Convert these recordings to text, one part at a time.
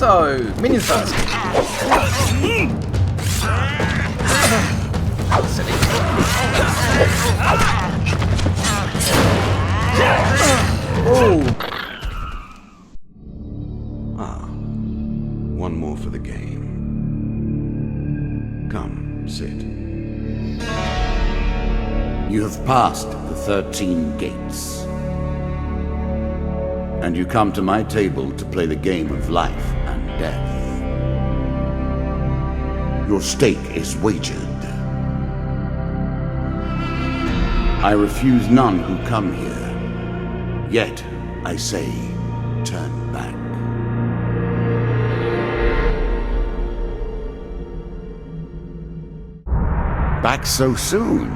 So, minions first. Silly. Oh. One more for the game. Come, sit. You have passed the 13 gates. And you come to my table to play the game of life and death. Your stake is wagered. I refuse none who come here. Yet, I say, turn back. Back so soon?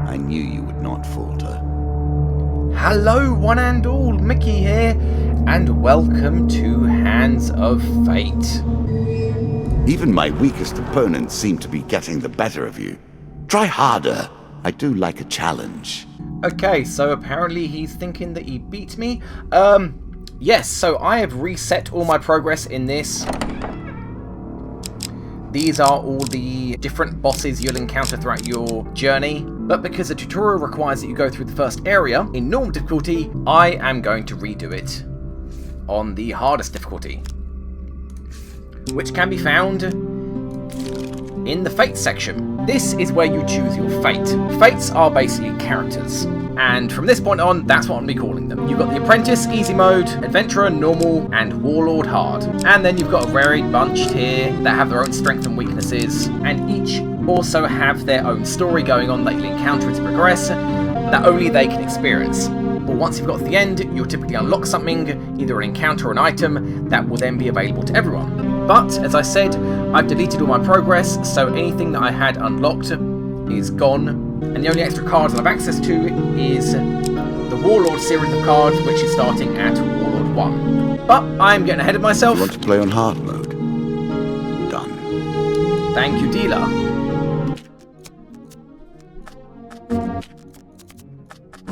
I knew you would not falter. Hello, one and all, Mickey here, and welcome to Hands of Fate. Even my weakest opponents seem to be getting the better of you. Try harder. I do like a challenge. Okay, so apparently he's thinking that he beat me. Yes, so I have reset all my progress in this. These are all the different bosses you'll encounter throughout your journey, but because the tutorial requires that you go through the first area in normal difficulty, I am going to redo it on the hardest difficulty, which can be found in the Fate section. This is where you choose your fate. Fates are basically characters, and from this point on, that's what I'm going to be calling them. You've got the Apprentice, Easy Mode, Adventurer, Normal, and Warlord, Hard. And then you've got a varied bunch here that have their own strengths and weaknesses, and each also have their own story going on that you'll encounter as you progress, that only they can experience. But once you've got to the end, you'll typically unlock something, either an encounter or an item, that will then be available to everyone. But, as I said, I've deleted all my progress, so anything that I had unlocked is gone, and the only extra cards I have access to is the Warlord series of cards, which is starting at Warlord 1. But I'm getting ahead of myself. You want to play on hard mode? Done. Thank you, dealer.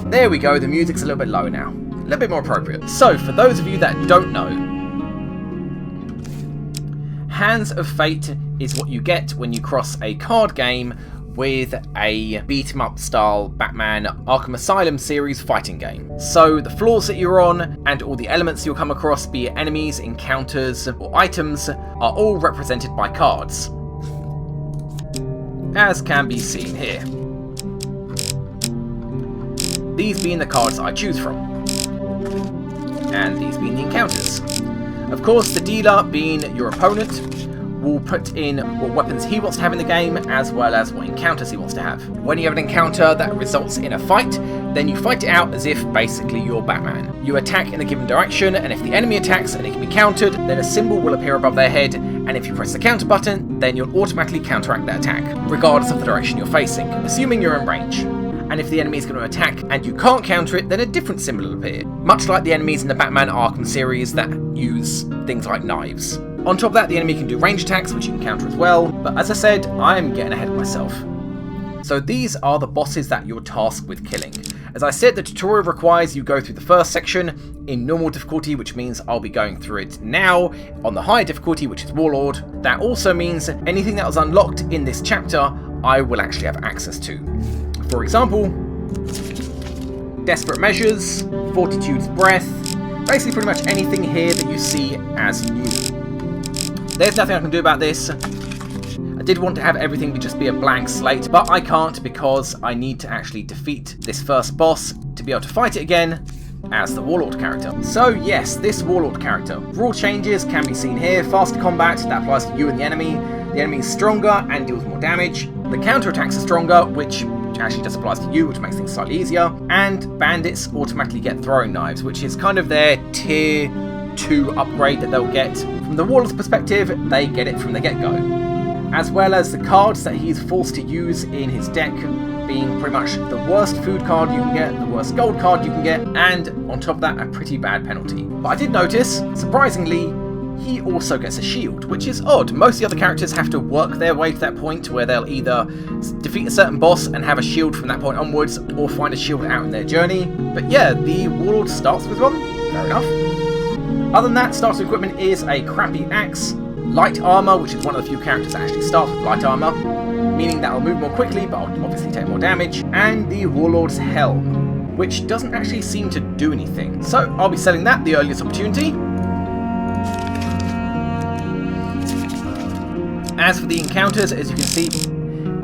There we go, the music's a little bit lower now. A little bit more appropriate. So, for those of you that don't know, Hands of Fate is what you get when you cross a card game with a beat-em-up style Batman Arkham Asylum series fighting game. So the floors that you're on and all the elements you'll come across, be it enemies, encounters, or items, are all represented by cards, as can be seen here. These being the cards I choose from, and these being the encounters. Of course, the dealer, being your opponent, will put in what weapons he wants to have in the game, as well as what encounters he wants to have. When you have an encounter that results in a fight, then you fight it out as if basically you're Batman. You attack in a given direction, and if the enemy attacks and it can be countered, then a symbol will appear above their head, and if you press the counter button, then you'll automatically counteract that attack, regardless of the direction you're facing, assuming you're in range. And if the enemy is going to attack and you can't counter it, then a different symbol will appear, much like the enemies in the Batman Arkham series that use things like knives. On top of that, the enemy can do range attacks, which you can counter as well, but as I said, I am getting ahead of myself. So these are the bosses that you're tasked with killing. As I said, the tutorial requires you go through the first section in normal difficulty, which means I'll be going through it now on the higher difficulty, which is Warlord. That also means anything that was unlocked in this chapter, I will actually have access to. For example, Desperate Measures, Fortitude's Breath, basically pretty much anything here that you see as new. There's nothing I can do about this. I did want to have everything just be a blank slate, but I can't because I need to actually defeat this first boss to be able to fight it again as the Warlord character. So yes, this Warlord character. Rule changes can be seen here. Faster combat, that applies to you and the enemy. The enemy is stronger and deals more damage. The counterattacks are stronger, which actually just applies to you, which makes things slightly easier. And bandits automatically get throwing knives, which is kind of their tier 2 upgrade that they'll get. From the Warlord's perspective, they get it from the get-go. As well as the cards that he's forced to use in his deck, being pretty much the worst food card you can get, the worst gold card you can get, and on top of that, a pretty bad penalty. But I did notice, surprisingly, he also gets a shield, which is odd. Most of the other characters have to work their way to that point where they'll either defeat a certain boss and have a shield from that point onwards, or find a shield out in their journey. But yeah, the Warlord starts with one. Fair enough. Other than that, starting equipment is a crappy axe, light armor, which is one of the few characters that actually starts with light armor, meaning that I'll move more quickly, but I'll obviously take more damage, and the Warlord's helm, which doesn't actually seem to do anything. So I'll be selling that the earliest opportunity. As for the encounters, as you can see,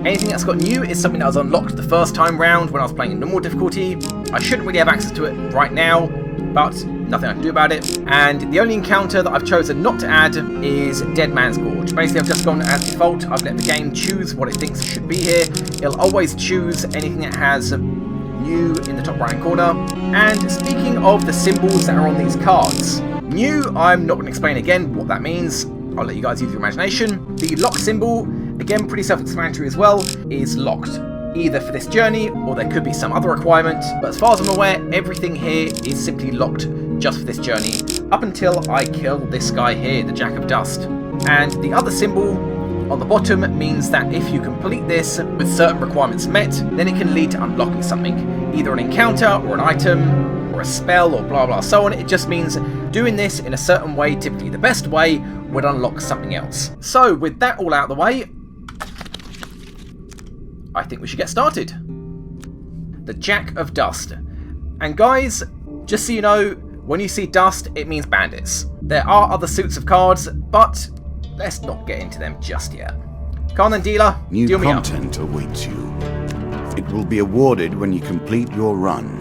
anything that's got new is something that was unlocked the first time round when I was playing in normal difficulty. I shouldn't really have access to it right now, but nothing I can do about it. And the only encounter that I've chosen not to add is Dead Man's Gorge. Basically, I've just gone as default. I've let the game choose what it thinks it should be here. It'll always choose anything that has new in the top right hand corner. And speaking of the symbols that are on these cards, new, I'm not going to explain again what that means. I'll let you guys use your imagination. The lock symbol, again pretty self-explanatory as well, is locked. Either for this journey, or there could be some other requirement, but as far as I'm aware, everything here is simply locked just for this journey, up until I kill this guy here, the Jack of Dust. And the other symbol on the bottom means that if you complete this with certain requirements met, then it can lead to unlocking something, either an encounter, or an item, or a spell, or blah blah so on. It just means doing this in a certain way, typically the best way, would unlock something else. So with that all out of the way, I think we should get started. The Jack of Dust. And guys, just so you know, when you see dust, it means bandits. There are other suits of cards, but let's not get into them just yet. Come on then, dealer, New deal me up. content awaits you. It will be awarded when you complete your run.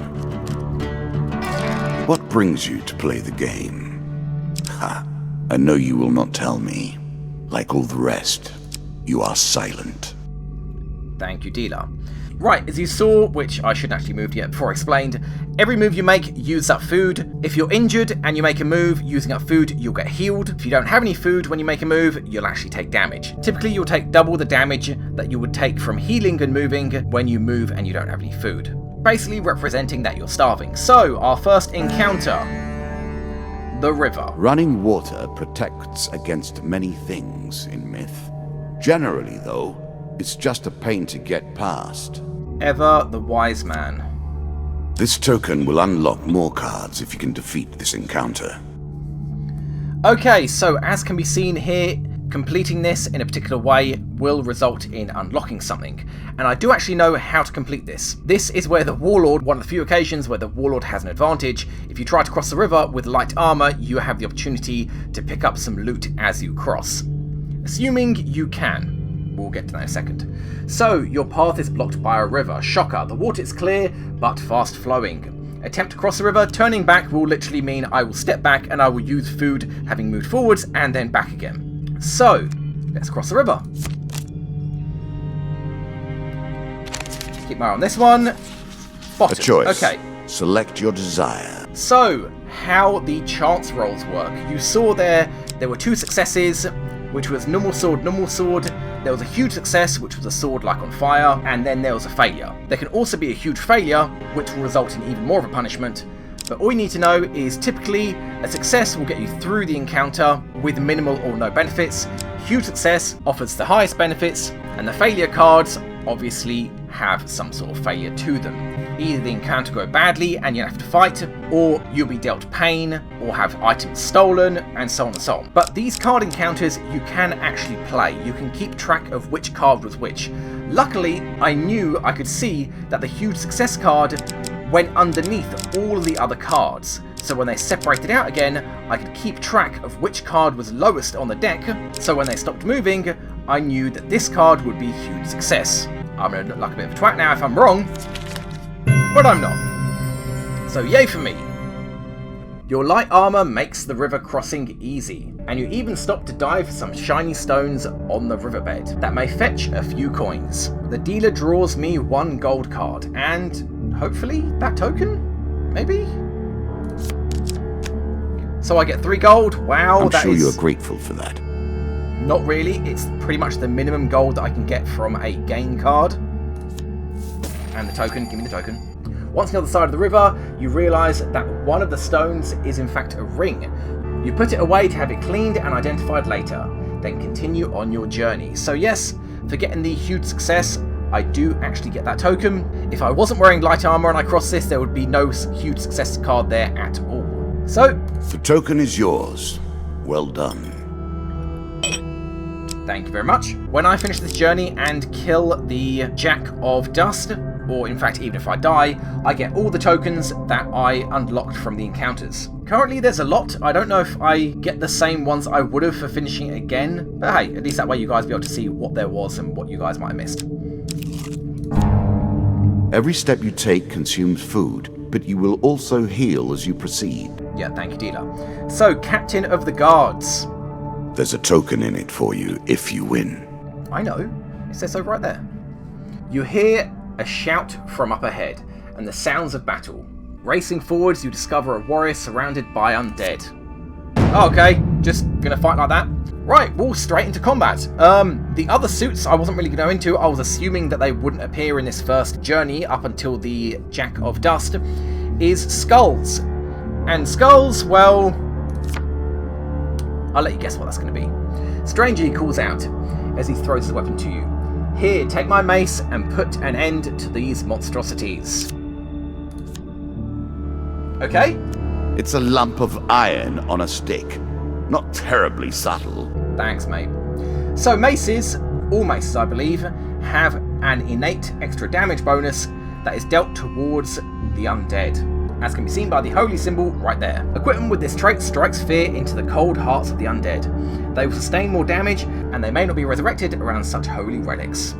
What brings you to play the game? Ha! I know you will not tell me. Like all the rest, you are silent. Thank you, dealer. Right, as you saw, which I shouldn't actually move yet before I explained, every move you make uses up food. If you're injured and you make a move using up food, you'll get healed. If you don't have any food when you make a move, you'll actually take damage. Typically, you'll take double the damage that you would take from healing and moving when you move and you don't have any food. Basically representing that you're starving. So, our first encounter. The river. Running water protects against many things in myth. Generally, though, it's just a pain to get past. Ever the wise man. This token will unlock more cards if you can defeat this encounter. Okay, so as can be seen here, completing this in a particular way will result in unlocking something. And I do actually know how to complete this. This is where the Warlord, one of the few occasions where the Warlord has an advantage. If you try to cross the river with light armor, you have the opportunity to pick up some loot as you cross. Assuming you can. We'll get to that in a second. So, your path is blocked by a river. Shocker, the water is clear, but fast flowing. Attempt to cross the river, turning back will literally mean I will step back and I will use food, having moved forwards and then back again. So, let's cross the river. Keep my eye on this one. Spotted. A choice. Okay. Select your desire. So, how the chance rolls work. You saw there were two successes, which was normal sword, there was a huge success, which was a sword like on fire, and then there was a failure. There can also be a huge failure, which will result in even more of a punishment, but all you need to know is typically a success will get you through the encounter with minimal or no benefits, huge success offers the highest benefits, and the failure cards obviously have some sort of failure to them. Either the encounter go badly and you have to fight, or you'll be dealt pain, or have items stolen, and so on and so on. But these card encounters you can actually play. You can keep track of which card was which. Luckily, I knew I could see that the huge success card went underneath all of the other cards. So when they separated out again, I could keep track of which card was lowest on the deck, so when they stopped moving, I knew that this card would be huge success. I'm going to look like a bit of a twat now if I'm wrong, but I'm not. So yay for me. Your light armor makes the river crossing easy, and you even stop to dive for some shiny stones on the riverbed that may fetch a few coins. The dealer draws me 1 gold card, and hopefully that token? Maybe? So I get 3 gold. Wow, I'm sure you're grateful for that. Not really. It's pretty much the minimum gold that I can get from a gain card. And the token. Give me the token. Once on the other side of the river, you realise that one of the stones is in fact a ring. You put it away to have it cleaned and identified later, then continue on your journey. So yes, for getting the huge success, I do actually get that token. If I wasn't wearing light armour and I crossed this, there would be no huge success card there at all. So, The token is yours. Well done. Thank you very much. When I finish this journey and kill the Jack of Dust, or in fact even if I die, I get all the tokens that I unlocked from the encounters. Currently there's a lot. I don't know if I get the same ones I would have for finishing it again, but hey, at least that way you guys will be able to see what there was and what you guys might have missed. Every step you take consumes food, but you will also heal as you proceed. Yeah, thank you, dealer. So, Captain of the Guards. There's a token in it for you if you win. I know. It says so right there. You hear a shout from up ahead, and the sounds of battle. Racing forwards, you discover a warrior surrounded by undead. Oh, okay, just gonna fight like that? Right, we'll straight into combat. The other suits I wasn't really going to go into. I was assuming that they wouldn't appear in this first journey up until the Jack of Dust, is skulls. And skulls, well, I'll let you guess what that's going to be. Stranger, he calls out as he throws his weapon to you. Here, take my mace and put an end to these monstrosities. Okay. It's a lump of iron on a stick. Not terribly subtle. Thanks, mate. So maces, all maces I believe, have an innate extra damage bonus that is dealt towards the undead, as can be seen by the holy symbol right there. Equipment with this trait strikes fear into the cold hearts of the undead. They will sustain more damage, and they may not be resurrected around such holy relics.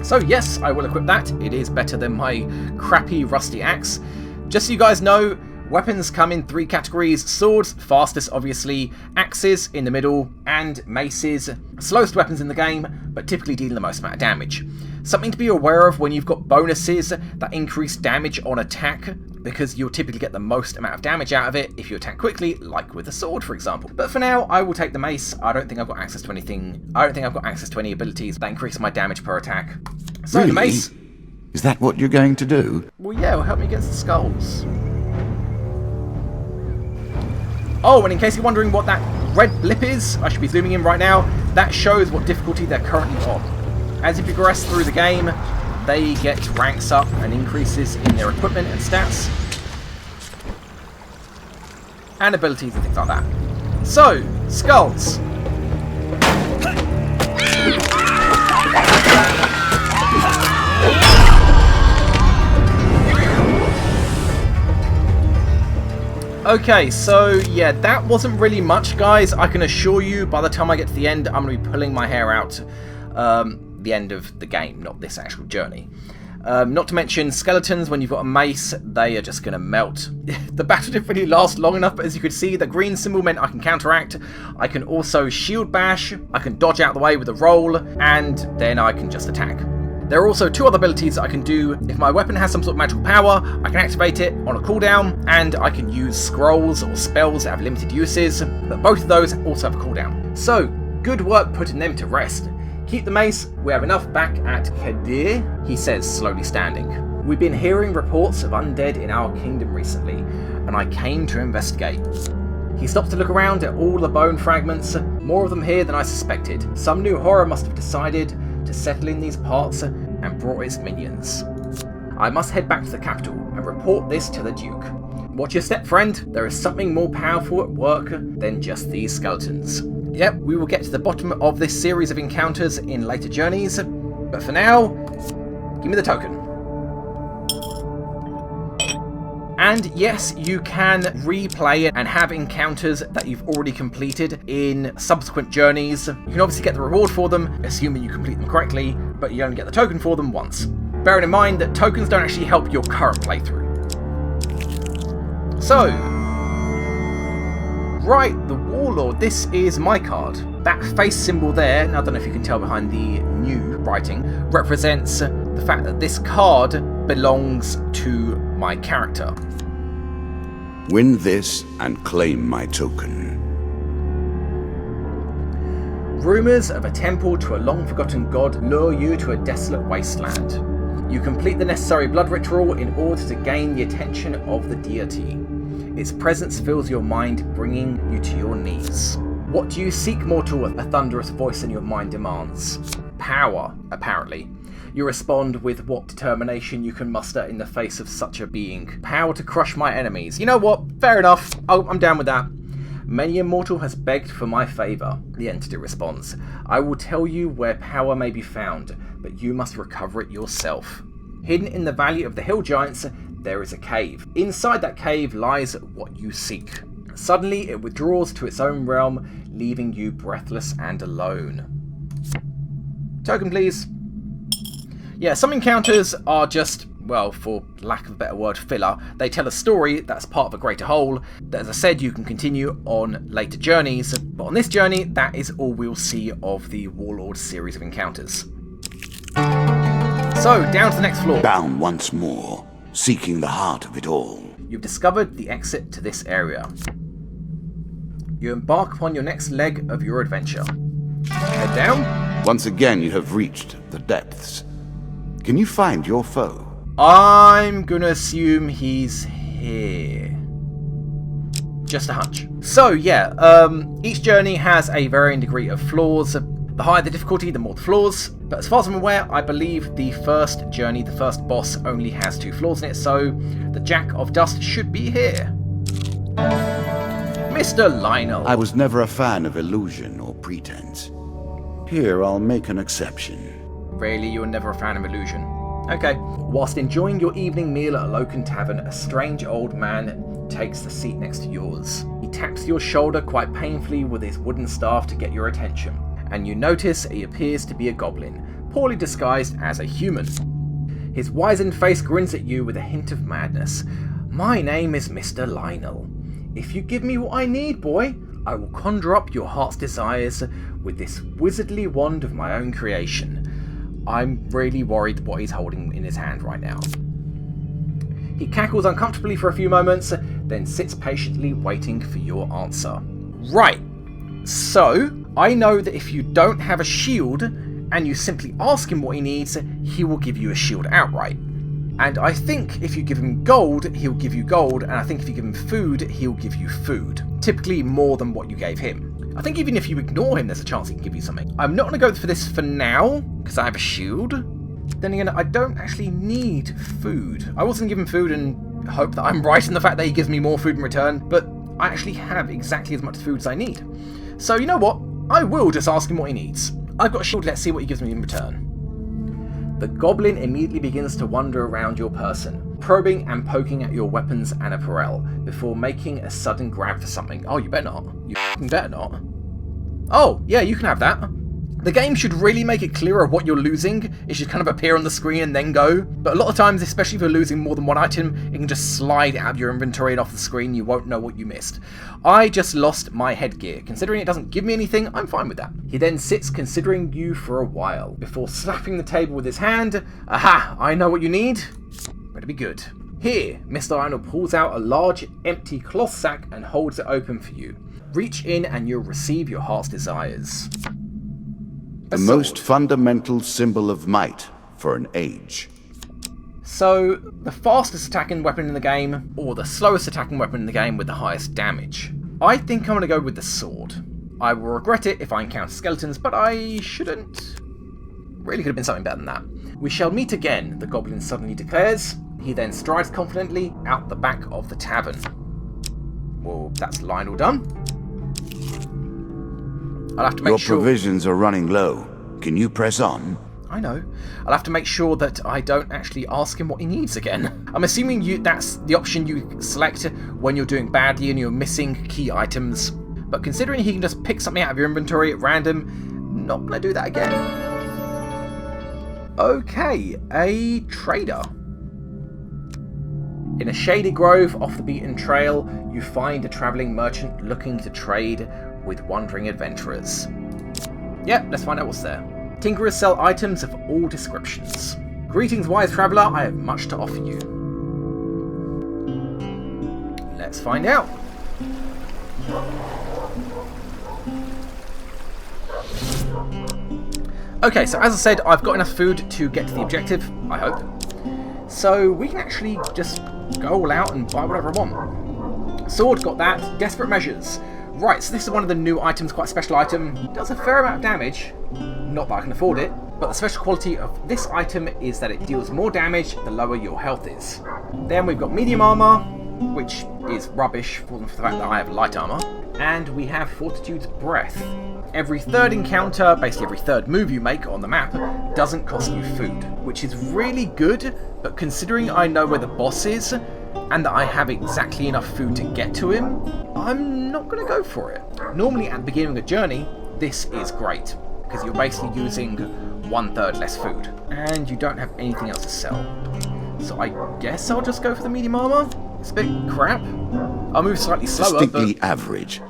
So yes, I will equip that. It is better than my crappy rusty axe. Just so you guys know, weapons come in 3 categories: swords, fastest obviously, axes in the middle, and maces, slowest weapons in the game, but typically dealing the most amount of damage. Something to be aware of when you've got bonuses that increase damage on attack, because you'll typically get the most amount of damage out of it if you attack quickly, like with a sword for example. But for now, I will take the mace. I don't think I've got access to anything. I don't think I've got access to any abilities that increase my damage per attack. So really? The mace. Is that what you're going to do? Well, yeah, it'll help me against the skulls. Oh, and in case you're wondering what that red blip is, I should be zooming in right now, that shows what difficulty they're currently on. As you progress through the game, they get ranks up and increases in their equipment and stats, and abilities and things like that. So, skulls. Okay, so yeah, that wasn't really much, guys. I can assure you, by the time I get to the end, I'm going to be pulling my hair out the end of the game, not this actual journey. Not to mention skeletons, when you've got a mace, they are just going to melt. The battle didn't really last long enough, but as you could see, the green symbol meant I can counteract. I can also shield bash, I can dodge out the way with a roll, and then I can just attack. There are also 2 other abilities that I can do. If my weapon has some sort of magical power, I can activate it on a cooldown, and I can use scrolls or spells that have limited uses, but both of those also have a cooldown. So, good work putting them to rest. Keep the mace, we have enough back at Kadir, he says, slowly standing. We've been hearing reports of undead in our kingdom recently, and I came to investigate. He stops to look around at all the bone fragments, more of them here than I suspected. Some new horror must have decided to settle in these parts and brought its minions. I must head back to the capital and report this to the Duke. Watch your step, friend. There is something more powerful at work than just these skeletons. Yep, we will get to the bottom of this series of encounters in later journeys, but for now, give me the token. And yes, you can replay and have encounters that you've already completed in subsequent journeys. You can obviously get the reward for them, assuming you complete them correctly, but you only get the token for them once. Bearing in mind that tokens don't actually help your current playthrough. So, right, the Warlord, this is my card. That face symbol there, and I don't know if you can tell behind the new writing, represents the fact that this card belongs to my character. Win this and claim my token. Rumours of a temple to a long-forgotten god lure you to a desolate wasteland. You complete the necessary blood ritual in order to gain the attention of the deity. Its presence fills your mind, bringing you to your knees. What do you seek, mortal? A thunderous voice in your mind demands. Power, apparently. You respond with what determination you can muster in the face of such a being. Power to crush my enemies. You know what? Fair enough. Oh, I'm down with that. Many a mortal has begged for my favour, the entity responds. I will tell you where power may be found, but you must recover it yourself. Hidden in the Valley of the Hill Giants, there is a cave. Inside that cave lies what you seek. Suddenly, it withdraws to its own realm, leaving you breathless and alone. Token, please. Yeah, some encounters are just, well, for lack of a better word, filler. They tell a story that's part of a greater whole that, as I said, you can continue on later journeys. But on this journey, that is all we'll see of the Warlord series of encounters. So, down to the next floor. Down once more, seeking the heart of it all. You've discovered the exit to this area. You embark upon your next leg of your adventure. Head down. Once again, you have reached the depths. Can you find your foe? I'm gonna assume he's here. Just a hunch. So yeah, each journey has a varying degree of flaws. The higher the difficulty, the more the flaws. But as far as I'm aware, I believe the first journey, the first boss, only has 2 flaws in it, so the Jack of Dust should be here. Mr. Lionel. I was never a fan of illusion or pretense. Here, I'll make an exception. Really, you were never a fan of illusion? Okay. Whilst enjoying your evening meal at a local tavern, a strange old man takes the seat next to yours. He taps your shoulder quite painfully with his wooden staff to get your attention, and you notice he appears to be a goblin, poorly disguised as a human. His wizened face grins at you with a hint of madness. My name is Mr. Lionel. If you give me what I need, boy, I will conjure up your heart's desires with this wizardly wand of my own creation. I'm really worried what he's holding in his hand right now. He cackles uncomfortably for a few moments, then sits patiently waiting for your answer. Right, so I know that if you don't have a shield and you simply ask him what he needs, he will give you a shield outright. And I think if you give him gold, he'll give you gold, and I think if you give him food, he'll give you food. Typically more than what you gave him. I think even if you ignore him, there's a chance he can give you something. I'm not going to go for this for now, because I have a shield. Then again, I don't actually need food. I wasn't given food and hope that I'm right in the fact that he gives me more food in return, but I actually have exactly as much food as I need. So you know what? I will just ask him what he needs. I've got a shield, let's see what he gives me in return. The goblin immediately begins to wander around your person, probing and poking at your weapons and apparel, before making a sudden grab for something. Oh, you better not. You f***ing better not. Oh, yeah, you can have that. The game should really make it clearer what you're losing. It should kind of appear on the screen and then go. But a lot of times, especially if you're losing more than one item, it can just slide out of your inventory and off the screen. You won't know what you missed. I just lost my headgear. Considering it doesn't give me anything, I'm fine with that. He then sits considering you for a while, before slapping the table with his hand. Aha, I know what you need. Better be good. Here, Mr. Arnold pulls out a large, empty cloth sack and holds it open for you. Reach in and you'll receive your heart's desires. The most fundamental symbol of might for an age. So, the fastest attacking weapon in the game, or the slowest attacking weapon in the game with the highest damage. I think I'm going to go with the sword. I will regret it if I encounter skeletons, but I shouldn't. Really could have been something better than that. We shall meet again, the goblin suddenly declares. He then strides confidently out the back of the tavern. Well, that's Lionel done. I'll have to make sure... Your provisions are running low. Can you press on? I know. I'll have to make sure that I don't actually ask him what he needs again. I'm assuming that's the option you select when you're doing badly and you're missing key items. But considering he can just pick something out of your inventory at random, not going to do that again. Okay, a trader. In a shady grove off the beaten trail, you find a travelling merchant looking to trade with wandering adventurers. Yep, let's find out what's there. Tinkerers sell items of all descriptions. Greetings, wise traveller, I have much to offer you. Let's find out. Okay, so as I said, I've got enough food to get to the objective, I hope. So we can actually just go all out and buy whatever I want. Sword, got that. Desperate measures. Right, so this is one of the new items, quite a special item. It does a fair amount of damage. Not that I can afford it, but the special quality of this item is that it deals more damage the lower your health is. Then we've got medium armor, which is rubbish for the fact that I have light armor. And we have Fortitude's Breath. Every third encounter, basically every third move you make on the map, doesn't cost you food, which is really good, but considering I know where the boss is, and that I have exactly enough food to get to him, I'm not going to go for it. Normally at the beginning of a journey, this is great, because you're basically using 1/3 less food, and you don't have anything else to sell. So I guess I'll just go for the medium armor. It's a bit crap. I'll move slightly slower, distinctly average.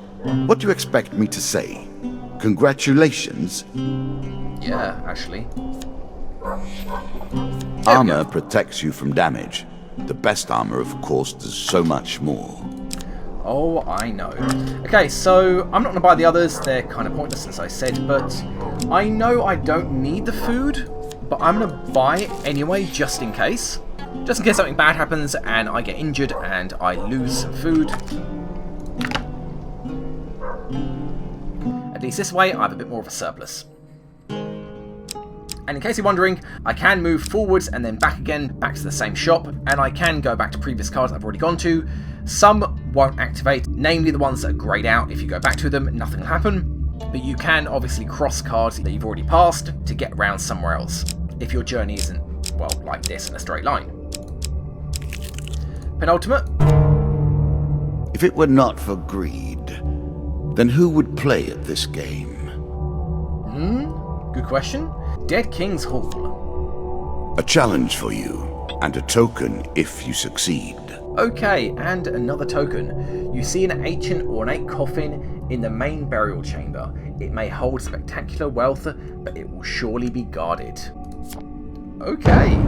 What do you expect me to say? Congratulations? Yeah, actually. Armor protects you from damage. The best armor, of course, does so much more. Oh, I know. Okay, so I'm not going to buy the others. They're kind of pointless, as I said, but I know I don't need the food, but I'm going to buy it anyway, just in case. Just in case something bad happens and I get injured and I lose some food. At least this way, I have a bit more of a surplus. And in case you're wondering, I can move forwards and then back again, back to the same shop, and I can go back to previous cards I've already gone to. Some won't activate, namely the ones that are greyed out. If you go back to them, nothing will happen. But you can obviously cross cards that you've already passed to get around somewhere else, if your journey isn't, well, like this in a straight line. Penultimate. If it were not for greed, then who would play at this game? Good question. Dead King's Hall. A challenge for you, and a token if you succeed. Okay, and another token. You see an ancient ornate coffin in the main burial chamber. It may hold spectacular wealth, but it will surely be guarded. Okay.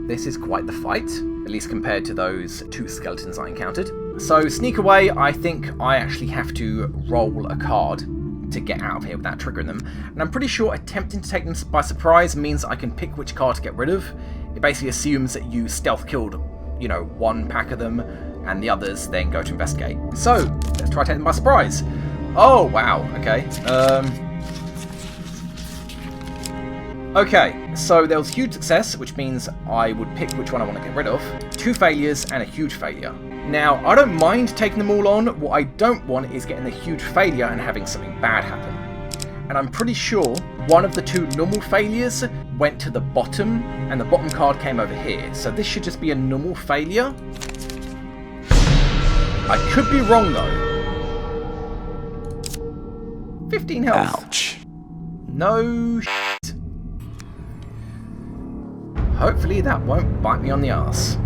This is quite the fight, at least compared to those 2 skeletons I encountered. So sneak away, I think I actually have to roll a card to get out of here without triggering them. And I'm pretty sure attempting to take them by surprise means I can pick which card to get rid of. It basically assumes that you stealth killed, you know, 1 pack of them, and the others then go to investigate. So, let's try to take them by surprise. Oh, wow, okay. Okay, so there was huge success, which means I would pick which one I want to get rid of. 2 failures and a huge failure. Now, I don't mind taking them all on. What I don't want is getting the huge failure and having something bad happen. And I'm pretty sure one of the 2 normal failures went to the bottom, and the bottom card came over here. So this should just be a normal failure. I could be wrong, though. 15 health. Ouch. No shit. Hopefully that won't bite me on the arse.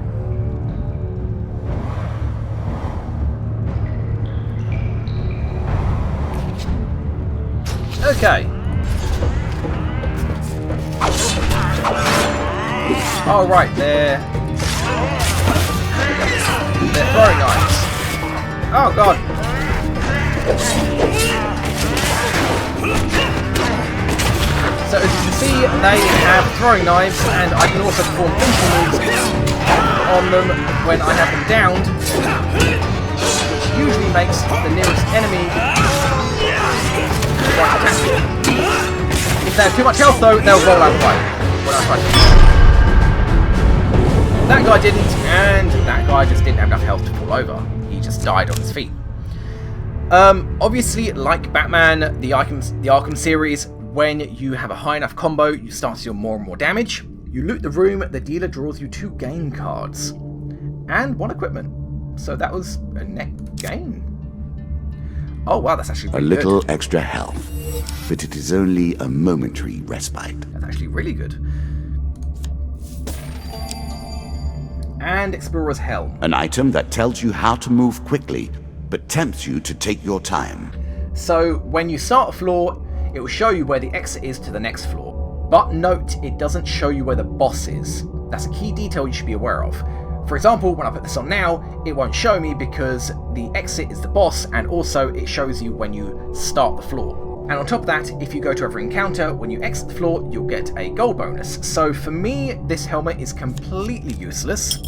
Okay. Oh right, they're throwing knives. Oh god. So as you can see, they have throwing knives, and I can also perform finishing moves on them when I have them downed, which usually makes the nearest enemy quite attacking. If they have too much health though, they'll roll out of the way when I try to. That guy didn't, and that guy just didn't have enough health to fall over. He just died on his feet. Obviously, like Batman, the Arkham series, when you have a high enough combo, you start to deal more and more damage. You loot the room, the dealer draws you 2 game cards. And 1 equipment. So that was a net gain. Oh wow, that's actually really good. A little extra health, but it is only a momentary respite. That's actually really good. And Explorer's Helm. An item that tells you how to move quickly, but tempts you to take your time. So when you start a floor, it will show you where the exit is to the next floor. But note, it doesn't show you where the boss is. That's a key detail you should be aware of. For example, when I put this on now, it won't show me because the exit is the boss, and also it shows you when you start the floor. And on top of that, if you go to every encounter, when you exit the floor, you'll get a gold bonus. So for me, this helmet is completely useless.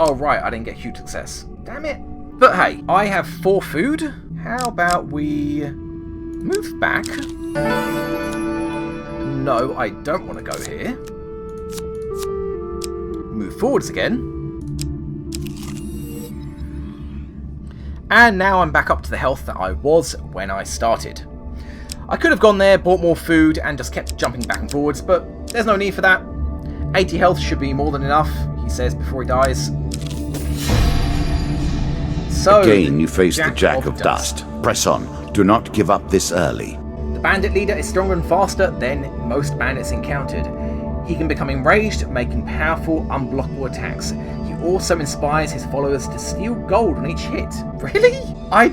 Oh right, I didn't get huge success. Damn it. But hey, I have 4 food. How about we move back? No, I don't want to go here. Move forwards again. And now I'm back up to the health that I was when I started. I could have gone there, bought more food, and just kept jumping back and forwards, but there's no need for that. 80 health should be more than enough, he says before he dies. So, again, you face the Jack of Dust. Press on. Do not give up this early. The bandit leader is stronger and faster than most bandits encountered. He can become enraged, making powerful, unblockable attacks. He also inspires his followers to steal gold on each hit. Really? I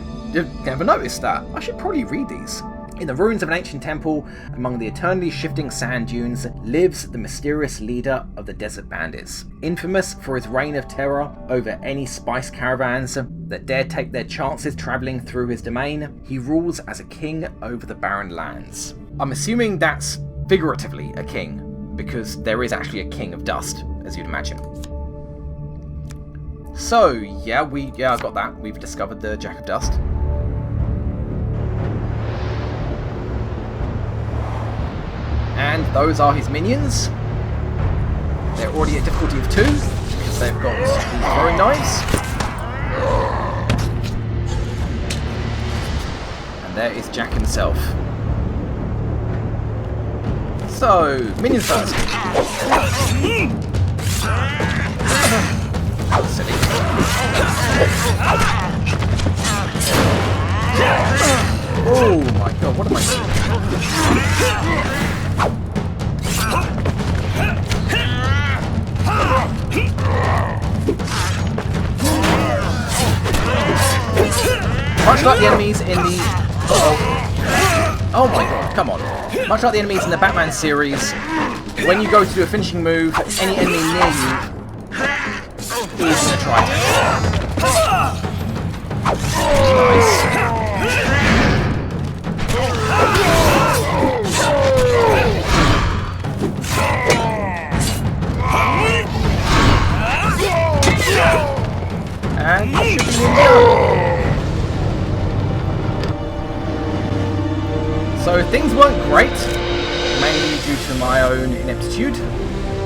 never noticed that. I should probably read these. In the ruins of an ancient temple, among the eternally shifting sand dunes, lives the mysterious leader of the desert bandits. Infamous for his reign of terror over any spice caravans that dare take their chances travelling through his domain, he rules as a king over the barren lands. I'm assuming that's figuratively a king, because there is actually a king of dust, as you'd imagine. So, yeah, I got that. We've discovered the Jack of Dust. And those are his minions. They're already at difficulty of 2, because they've got the throwing knives. And there is Jack himself. So, minions first. Silly. Oh my god, what am I doing? Much like the enemies in the... Oh my god, come on. Much like the enemies in the Batman series, when you go to do a finishing move, any enemy near you is going to try to. Nice. And you should be done. So things weren't great, mainly due to my own ineptitude,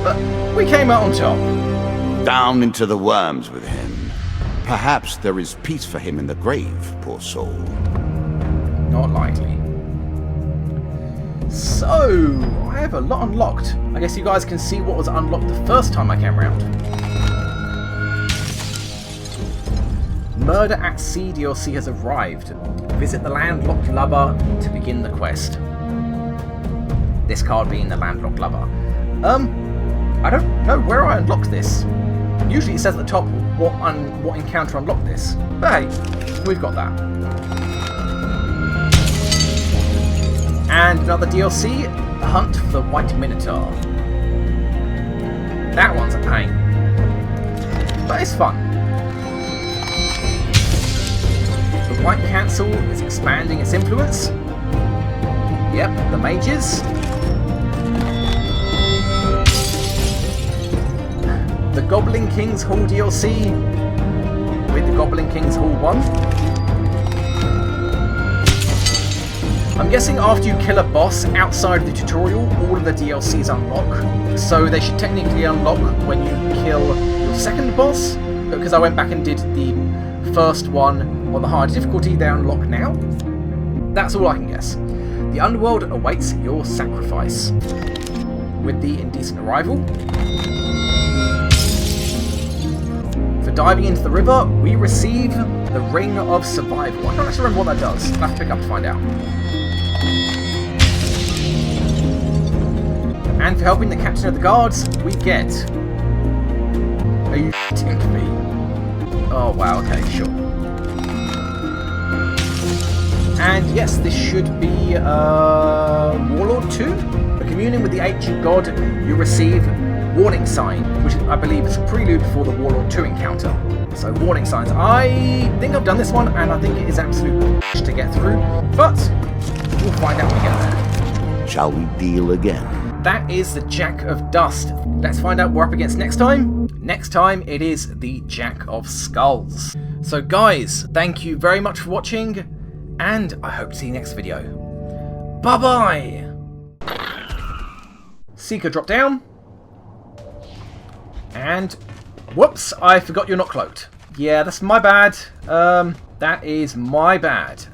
but we came out on top. Down into the worms with him. Perhaps there is peace for him in the grave, poor soul. Not likely. So, I have a lot unlocked. I guess you guys can see what was unlocked the first time I came around. Murder at Sea DLC has arrived. Visit the landlocked lover to begin the quest. This card being the landlocked lover. I don't know where I unlocked this. Usually it says at the top what encounter unlocked this. But hey, we've got that. And another DLC, The Hunt for the White Minotaur. That one's a pain. But it's fun. The White Council is expanding its influence. Yep, the mages. The Goblin King's Hall DLC with the Goblin King's Hall 1. I'm guessing after you kill a boss outside of the tutorial, all of the DLCs unlock. So they should technically unlock when you kill your second boss. Because I went back and did the first one on the harder difficulty, they unlock now. That's all I can guess. The underworld awaits your sacrifice. With the indecent arrival. For diving into the river, we receive the Ring of Survival. I don't actually remember what that does. I'll have to pick up to find out. And for helping the captain of the guards, we get... Are you f***ing me? Oh wow, okay, sure. And yes, this should be Warlord 2. For communing with the ancient god, you receive Warning Sign, which I believe is a prelude for the Warlord 2 encounter. So Warning Signs. I think I've done this one, and I think it is absolute sh to get through, but we'll find out when we get there. Shall we deal again? that is the Jack of Dust. Let's find out what we're up against next time. Next time, it is the Jack of Skulls. So guys, thank you very much for watching, and I hope to see you next video. Bye-bye! Seeker, drop down. And, whoops, I forgot you're not cloaked. Yeah, that's my bad. That is my bad.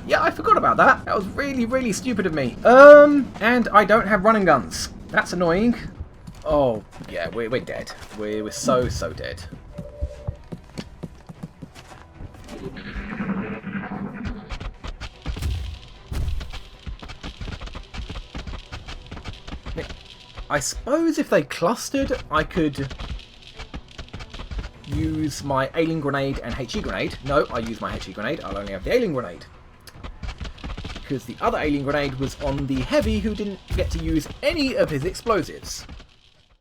Yeah, I forgot about that. That was really, really stupid of me. And I don't have running guns. That's annoying. Oh, yeah, we're dead. We're so dead. I suppose if they clustered, I could use my alien grenade and HE grenade. No, I use my HE grenade. I'll only have the alien grenade. Because the other alien grenade was on the heavy, who didn't get to use any of his explosives.